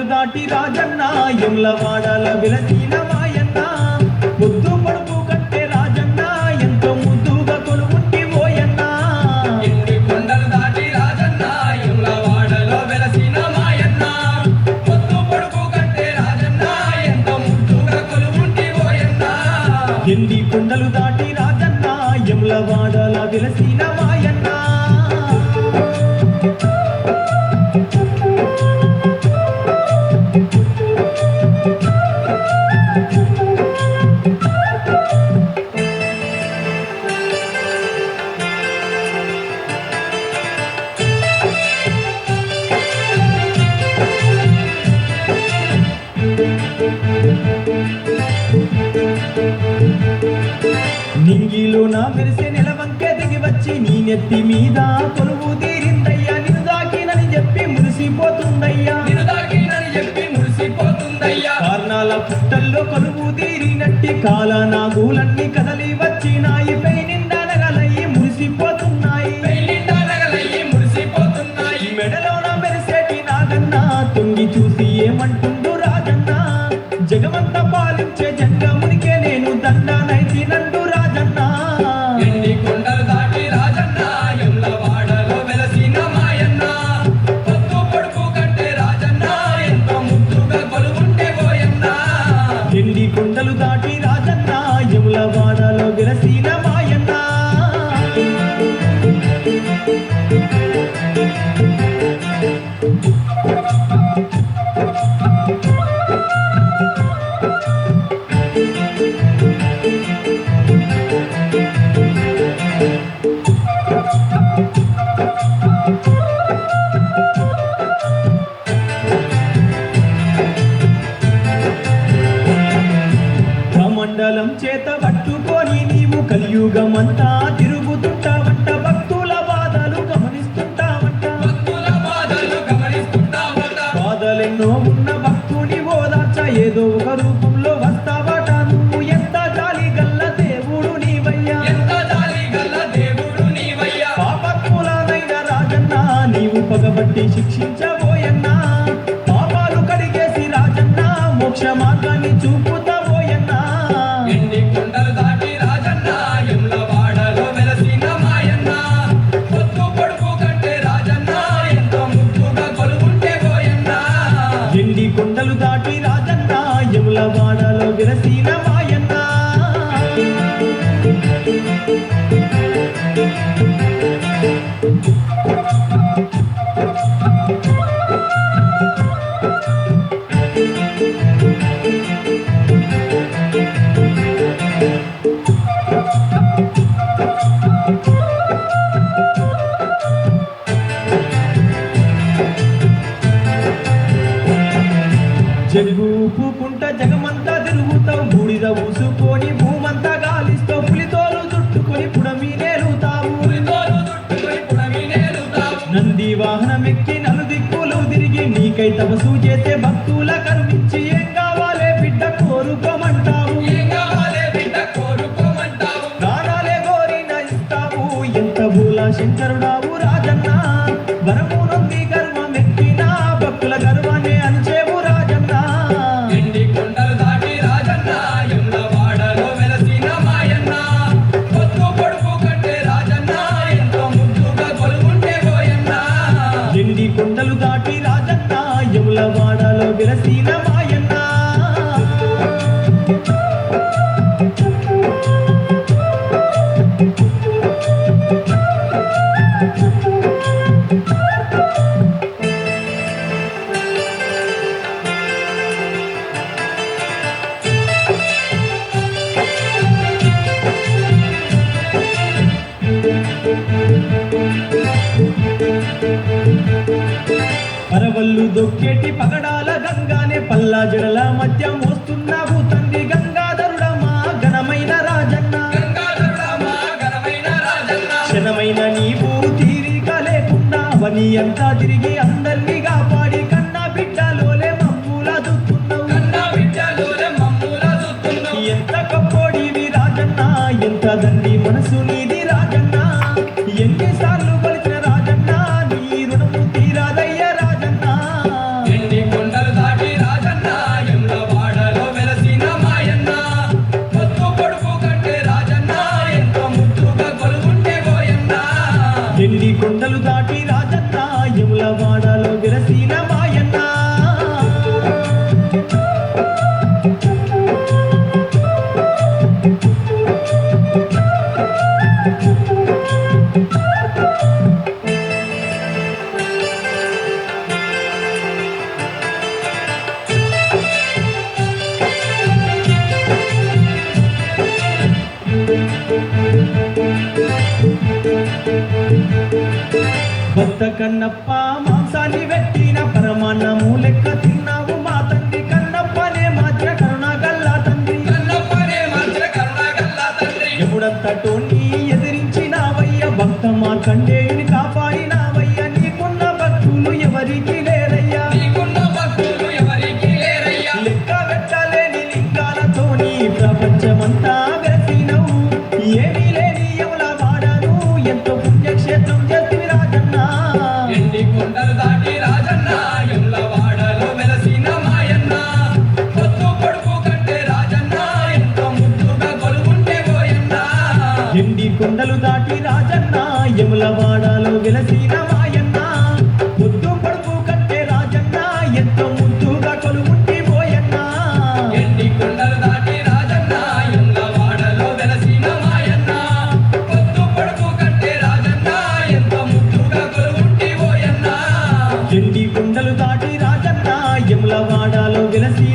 దాటి రాజన్న యములవాడల వెలసిన మాయన్న ముద్దు పడుపు కంటే రాజన్న ఎంతో ముద్దుగా కొలువుంటి పోయన్న ఎన్ని కొండలు దాటి రాజన్న యములవాడలో వెలసిన మాయన్న ముద్దు పడుపు కంటే రాజన్న ఎంతో ముద్దుగా కొలువుంటి పోయన్న ఎన్ని కొండలు దాటి రాజన్న యములవాడల వెలసిన మాయన్న నింగిలో నా మెరిసే నెలవంకే దిగి వచ్చి నీ నెత్తి మీద కొలువు తీరిందయ్యా నిన్ను దాకినని చెప్పి మురిసిపోతుందయ్యా కారణాల పుట్టల్లో కొలువు తీరినట్టి కాల నాగులన్నీ కదలి వచ్చినాయి పై నిండా నగలయ్యి మురిసిపోతున్నాయి మెడలోన మెరిసేటి నాగన్న తొంగి చూసి ఏమంటుండు రాజన్న జగమంతా పాలించే జంగమునికే నేను దండానైతి నండు రాజన్న ఎన్ని కొండలు దాటి రాజన్న యములవాడలో వెలసిన మాయన్న పొద్దు పొడుపు కంటే రాజన్న ఎంతో ముద్దుగా కొలువుంటే పోయన్న ఎన్ని కొండలు దాటి రాజన్న యములవాడలో వెలసిన మాయన్న మండలం చేత పట్టుకొని నీవు కలియుగమంతా తిరుగుతుంటావంట భక్తుల బాధలు గమనిస్తుంటావంట బాధలెన్నో ఉన్న భక్తుని ఓదార్చ ఏదో ఒక రూపంలో వస్తావట నువ్వు ఎంత జాలి గల్ల దేవుడు నీవయ్యా పాపత్ములనైన రాజన్న నీవు పగబట్టి శిక్షించబోయన్నా పాపాలు కడిగేసి రాజన్న మోక్ష మార్గాన్ని చూపుతావోయన్నా ఎన్ని కొండలు దాటి రాజన్న యములవాడలో వెలసిన మాయన్న పొద్దు పొడుపు కంటే రాజన్న ఎంతో ముద్దుగా కొలువుంటే పోయన్న ఎన్ని కొండలు దాటి రాజన్న యములవాడలో వెలసిన మాయన్న జగ్గు ఊపుకుంట జగమంతా తిరుగుతావు బూడిద ఊసుకొని భూమంతా గాలిస్తావు పులితోలు చుట్టుకొని పుడమి నేలుతావు నంది వాహనం ఎక్కి నలుదిక్కులు తిరిగి నీకై తపసు చేసే భక్తుల కరుణించి ఏం కావాలే బిడ్డ కోరుకోమంటావు ప్రాణాలే కోరిన ఇస్తావు ఎంత భూల శంకరుడావు రాజన్న వరము నొంది గర్వం ఎక్కిన భక్తుల గర్వాన్ని అంచేవు రాజన్న ఎన్ని కొండలు దాటి రాజన్న యములవాడలో వెలసిన మాయన్న పొద్దు పొడుపు కంటే రాజన్న ఎంతో ముద్దుగా కొలువుంటే పోయన్న ఎన్ని కొండలు దాటి రాజన్న యములవాడలో వెలసిన మాయన్న పరవళ్ళు దొక్కేటి పగడాల గంగానే పల్లా జడల మధ్య మోస్తున్నావు తండ్రి గంగాధరుడమా ఘనమైన రాజన్న క్షణమైన నీవు తీరిక లేకుండా అవని అంతా తిరిగి అందరినీ కాపాడి కన్నా బిడ్డలోలే మమ్ముల చూస్తున్నావు ఎంత కప్పోడివి రాజన్న ఎంత దండి మనసు నీది రాజన్న ఎన్నిసార్లు పలిచిన రాజన్న నీ రుణము తీరాదయ్య రాజన్న ఎన్ని కొండలు దాటి భక్త కన్నప్ప మాంసాన్ని పెట్టిన పరమాన్నము లెక్క తిన్నావు మా తండ్రి కన్నప్పనే మాత్ర కరుణ గల్లా తండ్రి కన్నప్పనే మంత్ర కరుణ గల్లా తండ్రి ఎప్పుడంతటోని ఎదిరించినావయ్య భక్త మార్కండేయుని కాపాడినావయ్య నీకున్న భక్తులు ఎవరికి లేరయ్యా నీకున్న భక్తులు ఎవరికి లేరయ్యా లెక్క పెట్టలేని లింగాలతోని ప్రపంచమంతా వెలిసినవు ఏమీ లేని యముల వాడను ఎంతో పుణ్యక్షేత్రం చేతివి రాజన్న ఎండి కొండలు దాటి రాజన్న యములవాడలో వెలసిన మాయన్న పొద్దు పొడుపు కంటే రాజన్న ఎంతో ముద్దుగా కొలువుంటే పోయన్న ఎండి కొండలు దాటి రాజన్న యములవాడలో వెలసిన మాయన్న పొద్దు పడుపు కంటే రాజన్న ఎంతో ముద్దుగా కొలువుంటి పోయన్న ఎండి కొండలు దాటి రాజన్న యములవాడలో వెలసిన మాయన్న పొద్దు పొడుపు కంటే రాజన్న ఎంతో ముద్దుగా కొలువుంటి పోయన్న ఎండి కొండలు దాటి రాజన్న యములవాడలో వెలసి